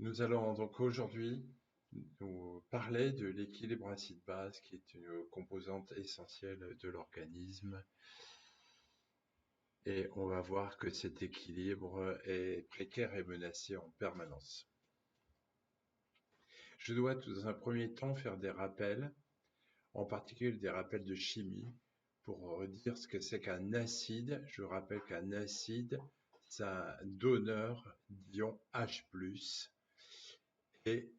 Nous allons donc aujourd'hui nous parler de l'équilibre acide-base qui est une composante essentielle de l'organisme et on va voir que cet équilibre est précaire et menacé en permanence. Je dois dans un premier temps faire des rappels, en particulier des rappels de chimie pour dire ce que c'est qu'un acide. Je rappelle qu'un acide, c'est un donneur d'ion H+, et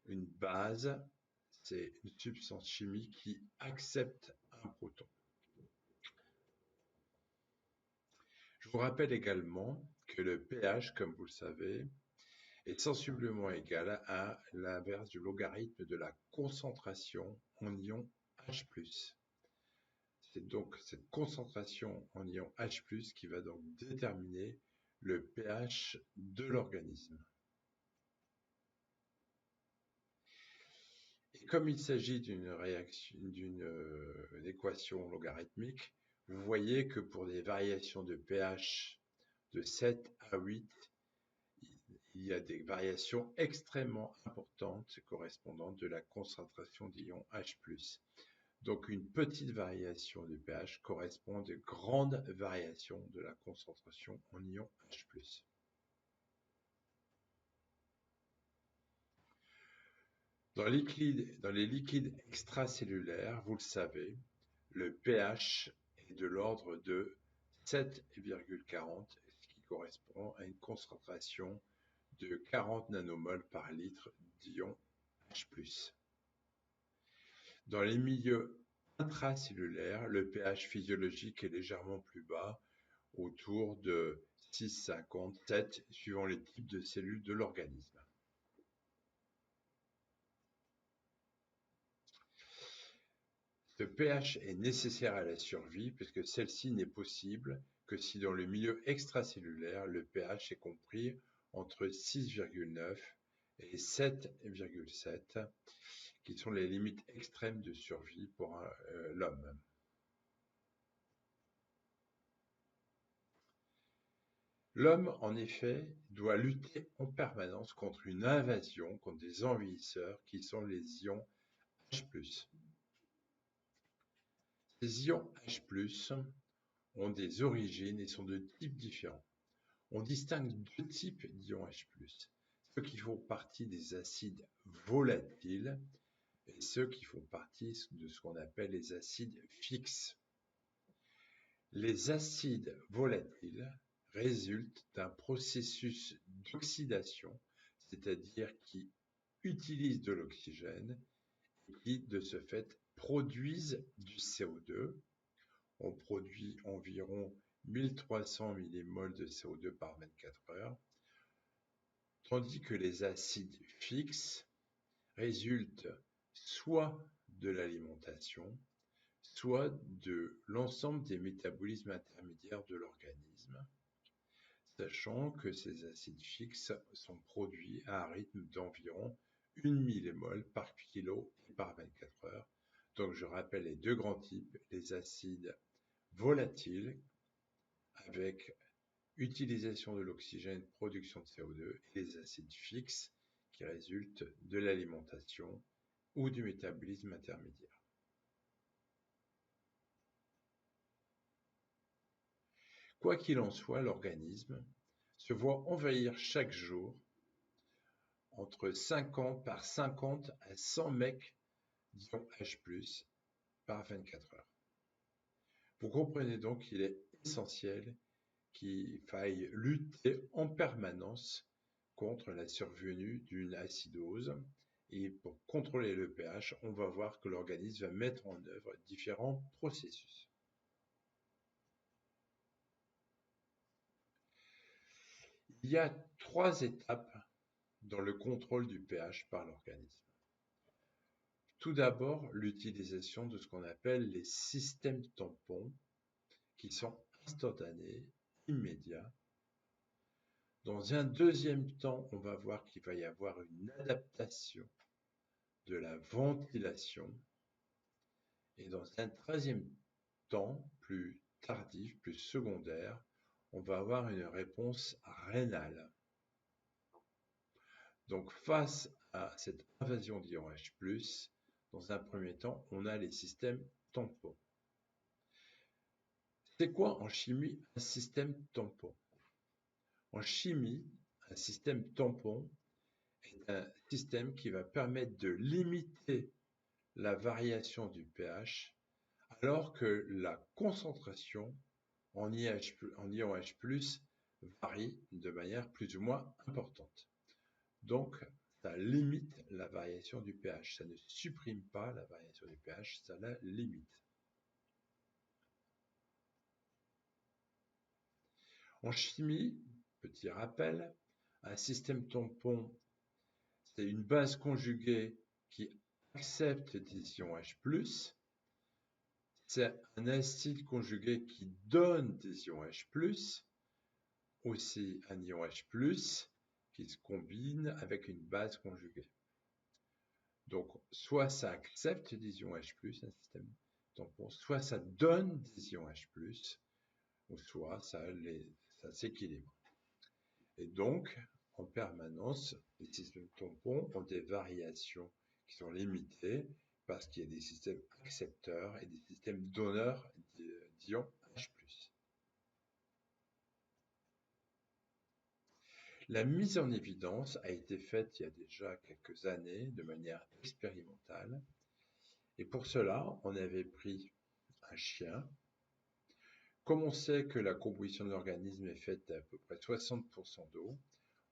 une base, c'est une substance chimique qui accepte un proton. Je vous rappelle également que le pH, comme vous le savez, est sensiblement égal à l'inverse du logarithme de la concentration en ion H+. C'est donc cette concentration en ion H+, qui va donc déterminer le pH de l'organisme. Et comme il s'agit d'une équation logarithmique, vous voyez que pour des variations de pH de 7 à 8, il y a des variations extrêmement importantes correspondantes de la concentration d'ion H+. Donc une petite variation de pH correspond à de grandes variations de la concentration en ion H+. Dans les liquides extracellulaires, vous le savez, le pH est de l'ordre de 7,40, ce qui correspond à une concentration de 40 nanomoles par litre d'ion H+. Dans les milieux intracellulaires, le pH physiologique est légèrement plus bas, autour de 6,50, 7, suivant les types de cellules de l'organisme. Ce pH est nécessaire à la survie puisque celle-ci n'est possible que si dans le milieu extracellulaire, le pH est compris entre 6,9 et 7,7, qui sont les limites extrêmes de survie pour l'homme. L'homme, en effet, doit lutter en permanence contre une invasion, contre des envahisseurs qui sont les ions H+. Ces ions H+, ont des origines et sont de types différents. On distingue deux types d'ions H+, ceux qui font partie des acides volatiles et ceux qui font partie de ce qu'on appelle les acides fixes. Les acides volatiles résultent d'un processus d'oxydation, c'est-à-dire qui utilisent de l'oxygène et qui, de ce fait, produisent du CO2. On produit environ 1300 millimoles de CO2 par 24 heures, tandis que les acides fixes résultent soit de l'alimentation, soit de l'ensemble des métabolismes intermédiaires de l'organisme, sachant que ces acides fixes sont produits à un rythme d'environ 1 millimole par kilo et par 24 heures. Donc je rappelle les deux grands types, les acides volatiles avec utilisation de l'oxygène, production de CO2, et les acides fixes qui résultent de l'alimentation ou du métabolisme intermédiaire. Quoi qu'il en soit, l'organisme se voit envahir chaque jour entre 50 à 100 mecs d'ion H+, par 24 heures. Vous comprenez donc qu'il est essentiel qu'il faille lutter en permanence contre la survenue d'une acidose. Et pour contrôler le pH, on va voir que l'organisme va mettre en œuvre différents processus. Il y a 3 étapes dans le contrôle du pH par l'organisme. Tout d'abord, l'utilisation de ce qu'on appelle les systèmes tampons, qui sont instantanés, immédiats. Dans un deuxième temps, on va voir qu'il va y avoir une adaptation de la ventilation. Et dans un troisième temps, plus tardif, plus secondaire, on va avoir une réponse rénale. Donc face à cette invasion d'ions H+, dans un premier temps, on a les systèmes tampons. C'est quoi en chimie un système tampon? En chimie, un système tampon est un système qui va permettre de limiter la variation du pH alors que la concentration en ion H+ varie de manière plus ou moins importante. Donc, ça limite la variation du pH. Ça ne supprime pas la variation du pH, ça la limite. En chimie, petit rappel, un système tampon, c'est une base conjuguée qui accepte des ions H+, c'est un acide conjugué qui donne des ions H+, aussi un ion H+, qui se combine avec une base conjuguée. Donc, soit ça accepte des ions H+, un système tampon, soit ça donne des ions H+, ou soit ça s'équilibre. Et donc, en permanence, les systèmes tampons ont des variations qui sont limitées parce qu'il y a des systèmes accepteurs et des systèmes donneurs d'ions H+. La mise en évidence a été faite il y a déjà quelques années de manière expérimentale. Et pour cela, on avait pris un chien. Comme on sait que la composition de l'organisme est faite à peu près 60% d'eau,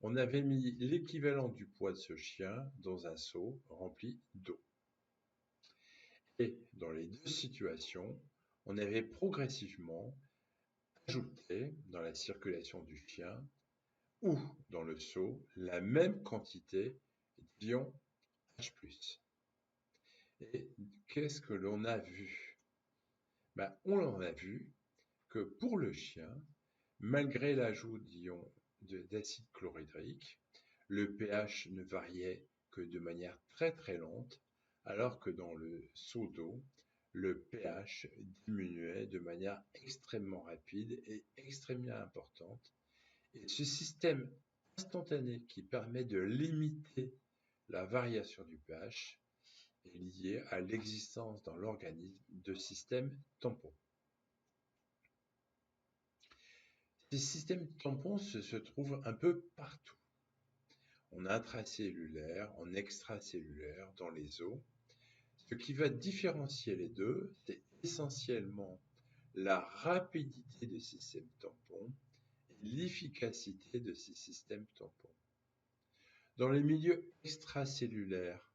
on avait mis l'équivalent du poids de ce chien dans un seau rempli d'eau. Et dans les deux situations, on avait progressivement ajouté dans la circulation du chien ou dans le seau la même quantité d'ions H+. Et qu'est-ce que l'on a vu? On en a vu que pour le chien, malgré l'ajout d'ions d'acide chlorhydrique, le pH ne variait que de manière très très lente, alors que dans le seau d'eau, le pH diminuait de manière extrêmement rapide et extrêmement importante. Et ce système instantané qui permet de limiter la variation du pH est lié à l'existence dans l'organisme de systèmes tampons. Ces systèmes tampons se trouvent un peu partout, en intracellulaire, en extracellulaire, dans les os. Ce qui va différencier les deux, c'est essentiellement la rapidité de ces systèmes tampons et l'efficacité de ces systèmes tampons. Dans les milieux extracellulaires,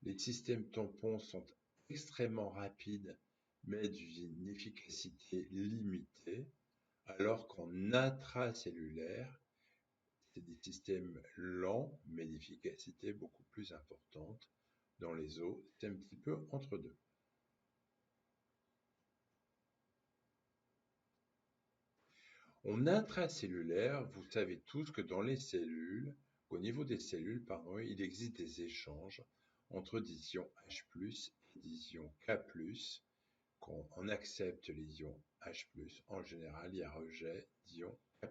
les systèmes tampons sont extrêmement rapides, mais d'une efficacité limitée, alors qu'en intracellulaire, c'est des systèmes lents, mais d'efficacité beaucoup plus importante. Dans les os, c'est un petit peu entre deux. En intracellulaire, vous savez tous que dans les cellules, au niveau des cellules, il existe des échanges entre des ions H+ et des ions K+. Quand on accepte les ions H+, en général, il y a rejet d'ions K+.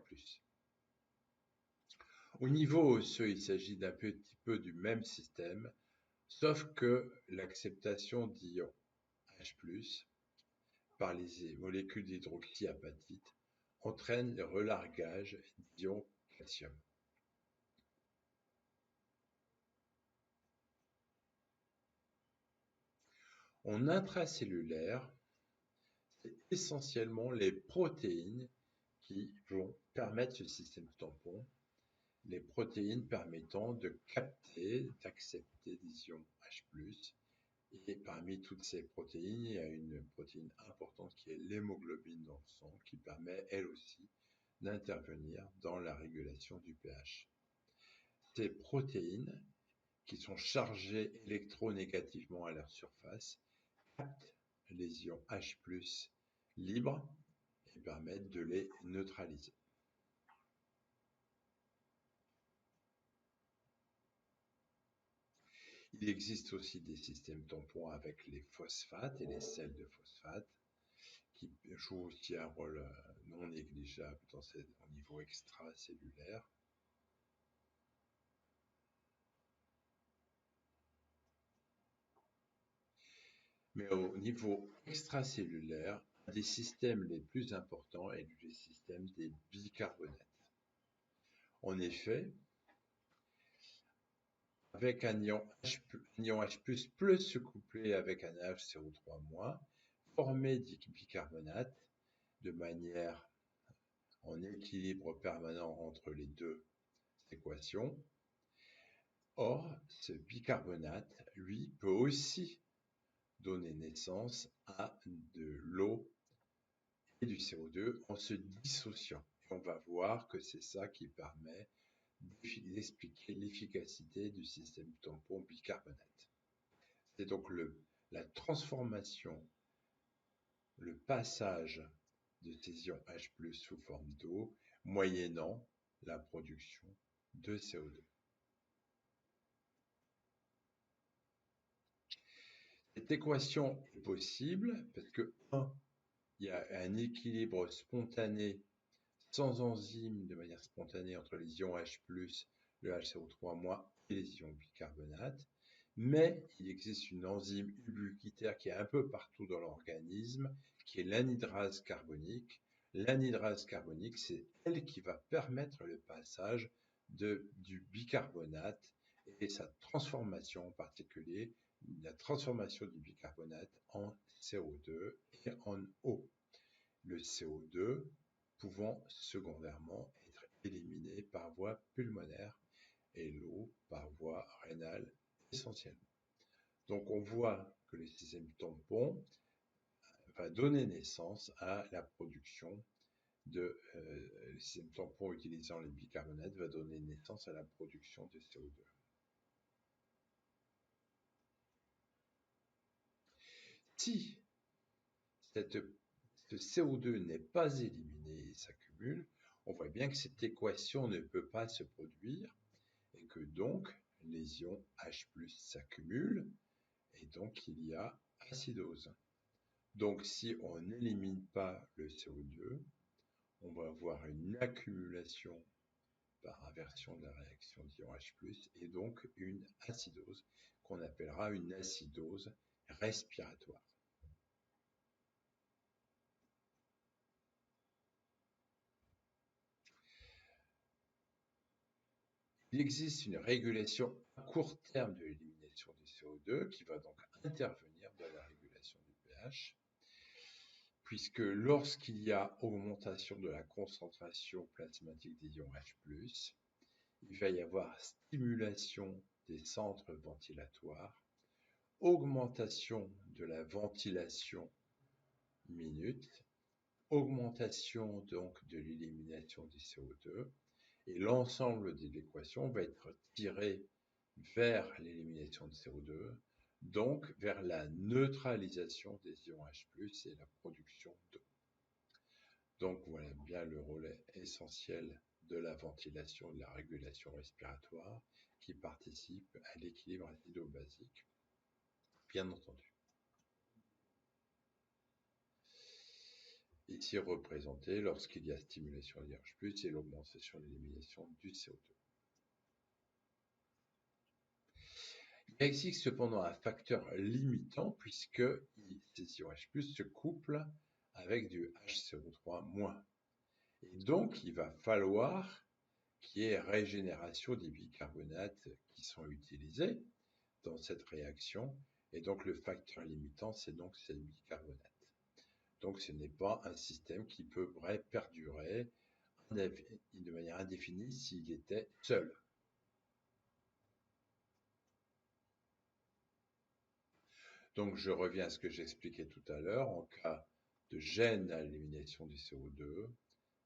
Au niveau osseux, il s'agit d'un petit peu du même système, sauf que l'acceptation d'ions H+ par les molécules d'hydroxyapatite entraîne le relargage d'ions calcium. En intracellulaire, c'est essentiellement les protéines qui vont permettre ce système tampon, les protéines permettant de capter, d'accepter des ions H+. Et parmi toutes ces protéines, il y a une protéine importante qui est l'hémoglobine dans le sang, qui permet elle aussi d'intervenir dans la régulation du pH. Ces protéines, qui sont chargées électronégativement à leur surface, captent les ions H+ libres et permettent de les neutraliser. Il existe aussi des systèmes tampons avec les phosphates et les sels de phosphate qui jouent aussi un rôle non négligeable au niveau extracellulaire. Mais au niveau extracellulaire, un des systèmes les plus importants est le système des bicarbonates. En effet, avec un ion H+, plus couplé avec un HCO3-, former des bicarbonates de manière en équilibre permanent entre les deux équations. Or, ce bicarbonate, lui, peut aussi donner naissance à de l'eau et du CO2 en se dissociant. Et on va voir que c'est ça qui permet d'expliquer l'efficacité du système tampon bicarbonate. C'est donc la transformation, le passage de ces ions H+ sous forme d'eau, moyennant la production de CO2. Cette équation est possible parce que, 1, il y a un équilibre spontané, sans enzyme, de manière spontanée, entre les ions H+, le HCO3- et les ions bicarbonate, mais il existe une enzyme ubiquitaire qui est un peu partout dans l'organisme, qui est l'anhydrase carbonique. L'anhydrase carbonique, c'est elle qui va permettre le passage du bicarbonate et sa transformation, en particulier la transformation du bicarbonate en CO2 et en eau. Le CO2 pouvant secondairement être éliminé par voie pulmonaire et l'eau par voie rénale essentiellement. Donc on voit que le système tampon va donner naissance à la production le système tampon utilisant les bicarbonates va donner naissance à la production de CO2. Si ce CO2 n'est pas éliminé et s'accumule, on voit bien que cette équation ne peut pas se produire et que donc les ions H+ s'accumulent et donc il y a acidose. Donc si on n'élimine pas le CO2, on va avoir une accumulation par inversion de la réaction d'ion H+, et donc une acidose qu'on appellera une acidose respiratoire. Il existe une régulation à court terme de l'élimination du CO2 qui va donc intervenir dans la régulation du pH, puisque lorsqu'il y a augmentation de la concentration plasmatique des ions H+, il va y avoir stimulation des centres ventilatoires, augmentation de la ventilation minute, augmentation donc de l'élimination du CO2, et l'ensemble de l'équation va être tiré vers l'élimination de CO2, donc vers la neutralisation des ions H+, et la production d'eau. Donc voilà bien le rôle essentiel de la ventilation et de la régulation respiratoire qui participe à l'équilibre acido-basique, bien entendu. Ici représenté lorsqu'il y a stimulation des H+, et l'augmentation de l'élimination du CO2. Il existe cependant un facteur limitant puisque ces ions H+ se couplent avec du HCO3-. Et donc, il va falloir qu'il y ait régénération des bicarbonates qui sont utilisés dans cette réaction. Et donc, le facteur limitant, c'est donc ces bicarbonates. Donc, ce n'est pas un système qui pourrait perdurer de manière indéfinie s'il était seul. Donc, je reviens à ce que j'expliquais tout à l'heure. En cas de gêne à l'élimination du CO2,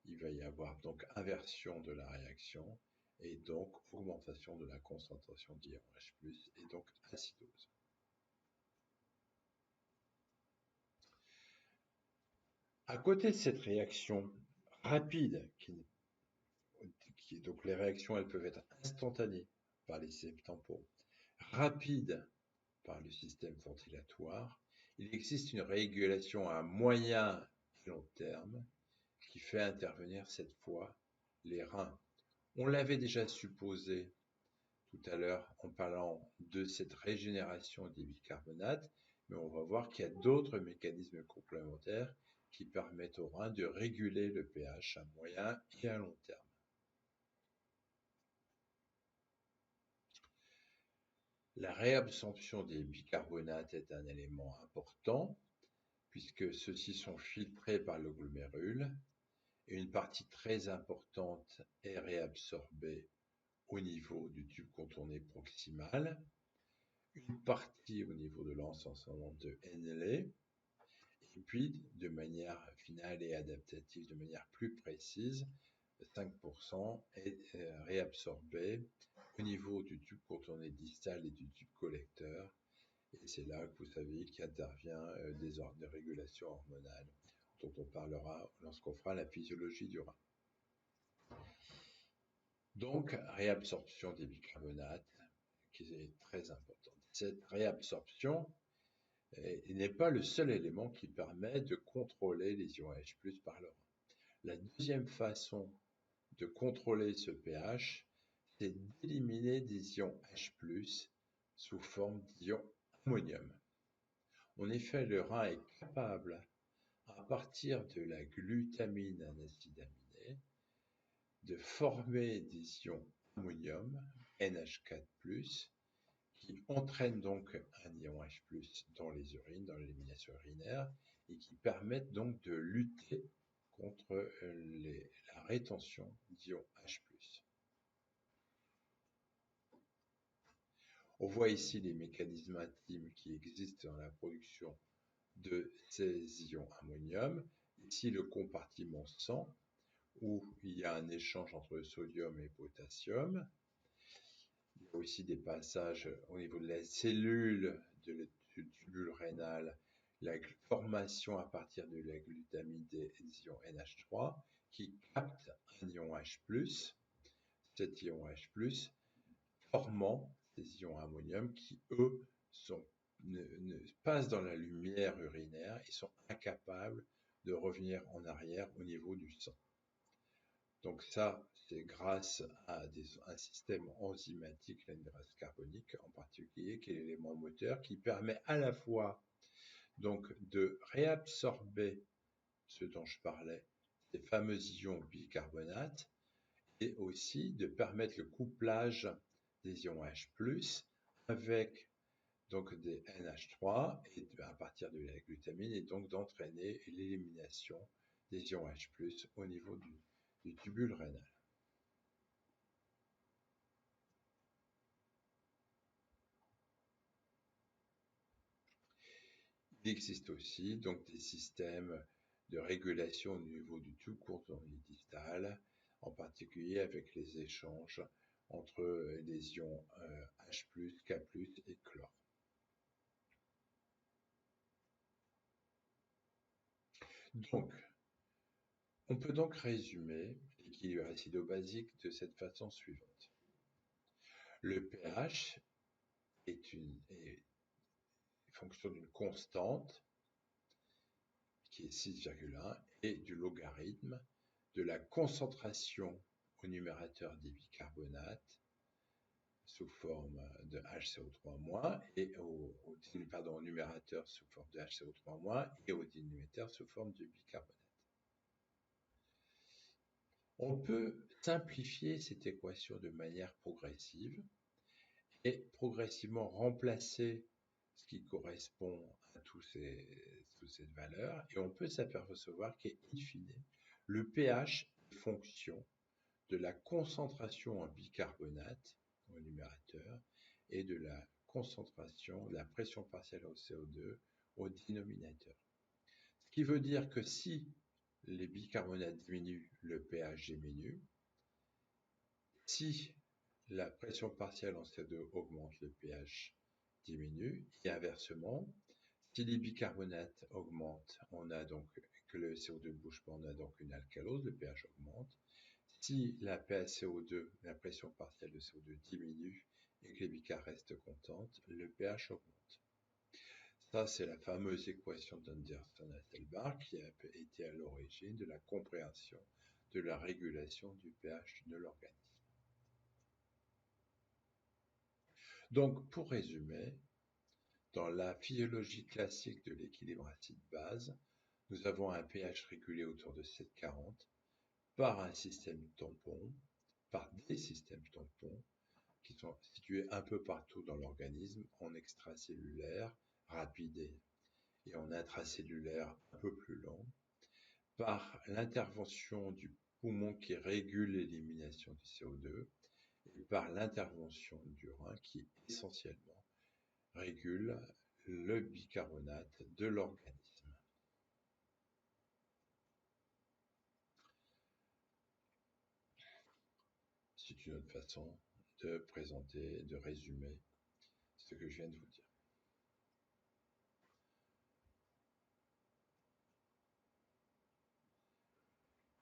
il va y avoir donc inversion de la réaction et donc augmentation de la concentration d'ion H+, et donc acidose. À côté de cette réaction rapide, donc les réactions elles peuvent être instantanées par les systèmes tampons, rapides par le système ventilatoire, il existe une régulation à moyen et long terme qui fait intervenir cette fois les reins. On l'avait déjà supposé tout à l'heure en parlant de cette régénération des bicarbonates, mais on va voir qu'il y a d'autres mécanismes complémentaires qui permettent au rein de réguler le pH à moyen et à long terme. La réabsorption des bicarbonates est un élément important puisque ceux-ci sont filtrés par le glomérule et une partie très importante est réabsorbée au niveau du tube contourné proximal, une partie au niveau de l'ensemble de Henle, et puis de manière finale et adaptative, de manière plus précise, 5% est réabsorbé au niveau du tube contourné distal et du tube collecteur. Et c'est là que vous savez qu'intervient des ordres de régulation hormonale, dont on parlera lorsqu'on fera la physiologie du rein. Donc, réabsorption des bicarbonates, qui est très importante. Cette réabsorption n'est pas le seul élément qui permet de contrôler les ions H+ par le rein. La deuxième façon de contrôler ce pH, c'est d'éliminer des ions H+ sous forme d'ions ammonium. En effet, le rein est capable, à partir de la glutamine, un acide aminé, de former des ions ammonium, NH4+, qui entraînent donc un ion H+ dans les urines, dans l'élimination urinaire, et qui permettent donc de lutter contre la rétention d'ions H+. On voit ici les mécanismes intimes qui existent dans la production de ces ions ammonium. Ici, le compartiment sang, où il y a un échange entre sodium et potassium. Il y a aussi des passages au niveau de la cellule du tubule rénal, la formation à partir de la glutamine des ions NH3 qui capte un ion H+, cet ion H+, formant des ions ammonium qui, eux, passent dans la lumière urinaire et sont incapables de revenir en arrière au niveau du sang. Donc ça, c'est grâce à un système enzymatique, l'anhydrase carbonique en particulier, qui est l'élément moteur, qui permet à la fois donc de réabsorber ce dont je parlais, ces fameux ions bicarbonate, et aussi de permettre le couplage des ions H+ avec donc des NH3 et à partir de la glutamine et donc d'entraîner l'élimination des ions H+ au niveau du tubule rénal. Il existe aussi donc des systèmes de régulation au niveau du tube contourné distal, en particulier avec les échanges entre les ions H+, K+, et chlore. Donc, on peut donc résumer l'équilibre acido-basique de cette façon suivante. Le pH est fonction d'une constante qui est 6,1 et du logarithme de la concentration au numérateur des bicarbonates sous forme de HCO3- et au numérateur sous forme de HCO3- et au dénominateur sous forme de bicarbonate. On peut simplifier cette équation de manière progressive et progressivement remplacer ce qui correspond à toutes ces valeurs, et on peut s'apercevoir qu'in fine, le pH est fonction de la concentration en bicarbonate au numérateur et de la concentration, de la pression partielle au CO2 au dénominateur. Ce qui veut dire que si les bicarbonates diminuent, le pH diminue. Si la pression partielle en CO2 augmente, le pH diminue. Et inversement, si les bicarbonates augmentent, on a donc que le CO2 ne bouge pas, on a donc une alcalose, le pH augmente. Si la PaCO2, la pression partielle de CO2 diminue et que les bicarbonates restent constantes, le pH augmente. Ça, c'est la fameuse équation d'Anderson-Hasselbalch qui a été à l'origine de la compréhension de la régulation du pH de l'organisme. Donc, pour résumer, Dans la physiologie classique de l'équilibre acide-base, nous avons un pH régulé autour de 7,40 par un système tampon, par des systèmes tampons qui sont situés un peu partout dans l'organisme, en extracellulaire, rapide et en intracellulaire, un peu plus lent, par l'intervention du poumon qui régule l'élimination du CO2 et par l'intervention du rein qui essentiellement régule le bicarbonate de l'organisme. C'est une autre façon de présenter, de résumer ce que je viens de vous dire.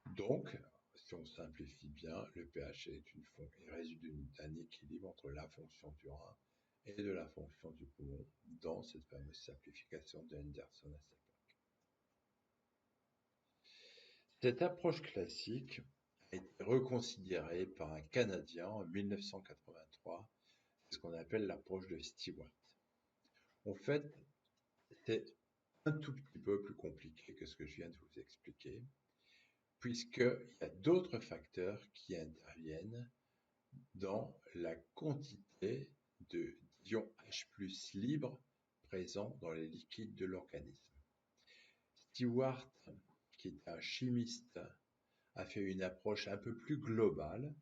Donc, si on simplifie bien, le pH résulte d'un équilibre entre la fonction du rein et de la fonction du poumon dans cette fameuse simplification de Henderson-Hasselbalch. Cette approche classique a été reconsidérée par un Canadien en 1983, c'est ce qu'on appelle l'approche de Stewart. En fait, c'est un tout petit peu plus compliqué que ce que je viens de vous expliquer, puisqu'il y a d'autres facteurs qui interviennent dans la quantité d'ions H+ libres présents dans les liquides de l'organisme. Stewart, qui est un chimiste, a fait une approche un peu plus globale.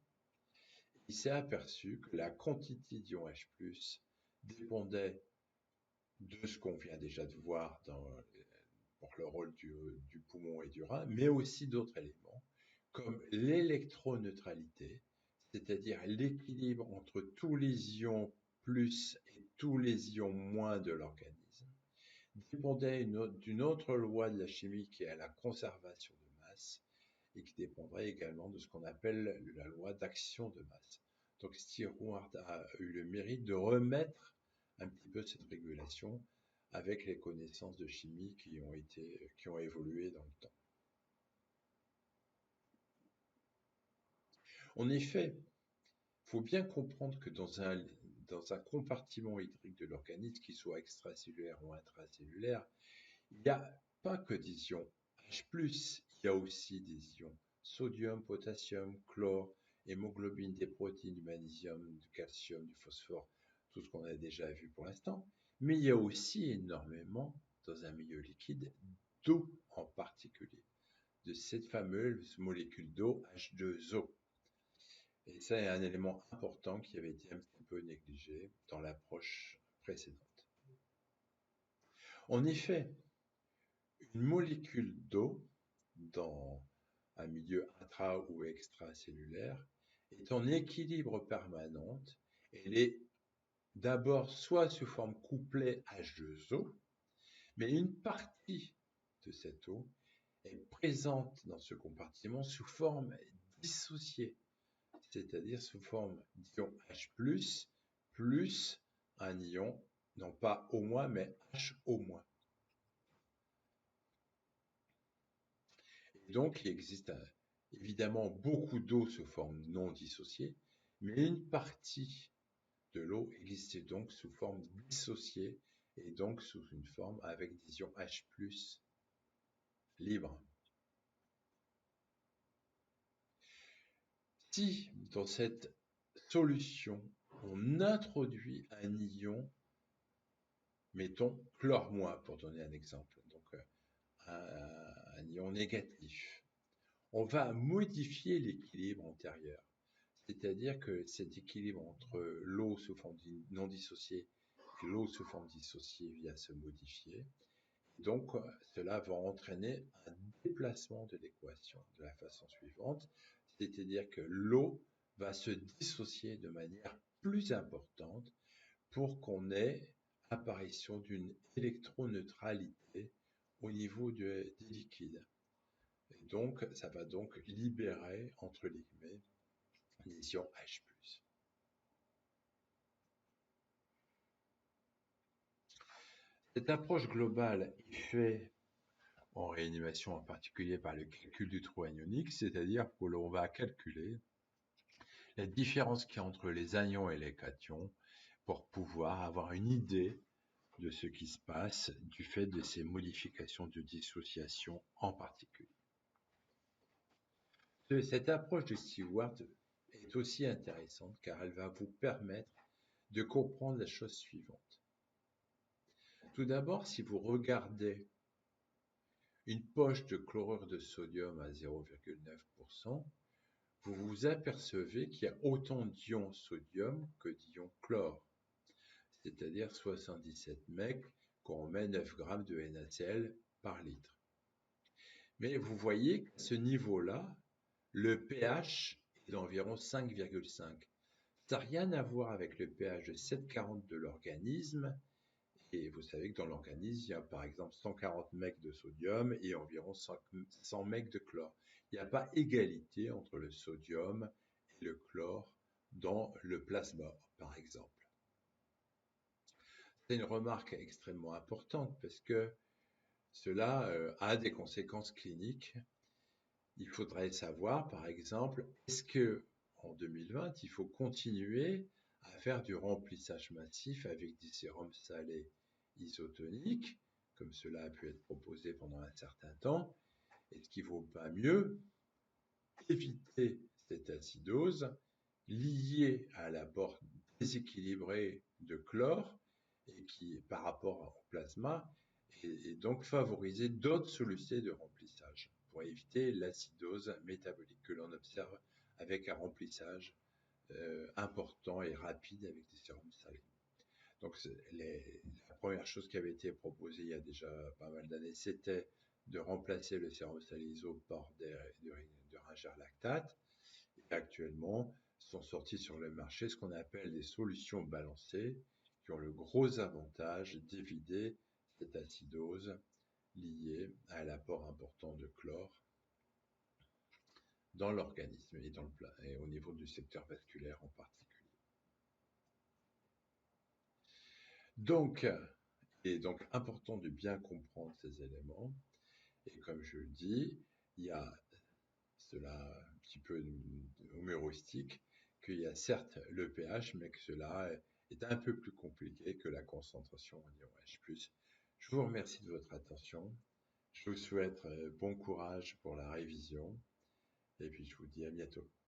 Il s'est aperçu que la quantité d'ions H+ dépendait de ce qu'on vient déjà de voir pour le rôle du poumon et du rein, mais aussi d'autres éléments, comme l'électroneutralité, c'est-à-dire l'équilibre entre tous les ions plus et tous les ions moins de l'organisme, dépendait d'une autre loi de la chimie qui est la conservation de masse, et qui dépendrait également de ce qu'on appelle la loi d'action de masse. Donc Stewart a eu le mérite de remettre un petit peu cette régulation avec les connaissances de chimie qui ont évolué dans le temps. En effet, il faut bien comprendre que dans un compartiment hydrique de l'organisme, qu'il soit extracellulaire ou intracellulaire, il n'y a pas que des ions H+, il y a aussi des ions sodium, potassium, chlore, hémoglobine, des protéines, du magnésium, du calcium, du phosphore, tout ce qu'on a déjà vu pour l'instant. Mais il y a aussi énormément, dans un milieu liquide, d'eau en particulier, de cette fameuse molécule d'eau, H2O. Et ça est un élément important qui avait été un petit peu négligé dans l'approche précédente. En effet, une molécule d'eau dans un milieu intra- ou extracellulaire est en équilibre permanente. Elle est d'abord soit sous forme couplée H2O, mais une partie de cette eau est présente dans ce compartiment sous forme dissociée, c'est-à-dire sous forme d'ion H+, plus un ion, non pas O-, mais HO-. Et donc, il existe évidemment beaucoup d'eau sous forme non dissociée, mais une partie de l'eau existe donc sous forme dissociée et donc sous une forme avec des ions H+ libres. Si dans cette solution, on introduit un ion, mettons chlore- pour donner un exemple, donc un ion négatif, on va modifier l'équilibre antérieur. C'est-à-dire que cet équilibre entre l'eau sous forme non dissociée et l'eau sous forme dissociée vient se modifier. Donc, cela va entraîner un déplacement de l'équation de la façon suivante, c'est-à-dire que l'eau va se dissocier de manière plus importante pour qu'on ait apparition d'une électroneutralité au niveau des liquides. Et donc, ça va donc libérer, entre guillemets, les ions H+. Cette approche globale est faite en réanimation en particulier par le calcul du trou anionique, c'est-à-dire que l'on va calculer la différence qu'il y a entre les anions et les cations pour pouvoir avoir une idée de ce qui se passe du fait de ces modifications de dissociation en particulier. Cette approche de Stewart est aussi intéressante car elle va vous permettre de comprendre la chose suivante. Tout d'abord, si vous regardez une poche de chlorure de sodium à 0,9%, vous vous apercevez qu'il y a autant d'ions sodium que d'ions chlore, c'est-à-dire 77 mEq quand on met 9 grammes de NaCl par litre. Mais vous voyez qu'à ce niveau-là, le pH est d'environ 5,5. Ça n'a rien à voir avec le pH de 7,40 de l'organisme. Et vous savez que dans l'organisme, il y a par exemple 140 mEq de sodium et environ 100 mEq de chlore. Il n'y a pas égalité entre le sodium et le chlore dans le plasma, par exemple. C'est une remarque extrêmement importante parce que cela a des conséquences cliniques. Il faudrait savoir, par exemple, est-ce que en 2020, il faut continuer à faire du remplissage massif avec des sérums salés isotoniques, comme cela a pu être proposé pendant un certain temps? Est-ce qu'il ne vaut pas mieux éviter cette acidose liée à l'apport déséquilibré de chlore et qui, par rapport au plasma, et donc favoriser d'autres solutés de remplissage pour éviter l'acidose métabolique que l'on observe avec un remplissage important et rapide avec des sérums salés. Donc la première chose qui avait été proposée il y a déjà pas mal d'années, c'était de remplacer le sérum salé iso par de ringère lactate. Et actuellement, sont sortis sur le marché ce qu'on appelle des solutions balancées qui ont le gros avantage d'éviter cette acidose liée à l'apport important de chlore dans l'organisme et au niveau du secteur vasculaire en particulier. Donc, il est donc important de bien comprendre ces éléments. Et comme je le dis, il y a cela un petit peu humoristique, qu'il y a certes le pH, mais que cela est un peu plus compliqué que la concentration en ion H+. Je vous remercie de votre attention. Je vous souhaite bon courage pour la révision. Et puis je vous dis à bientôt.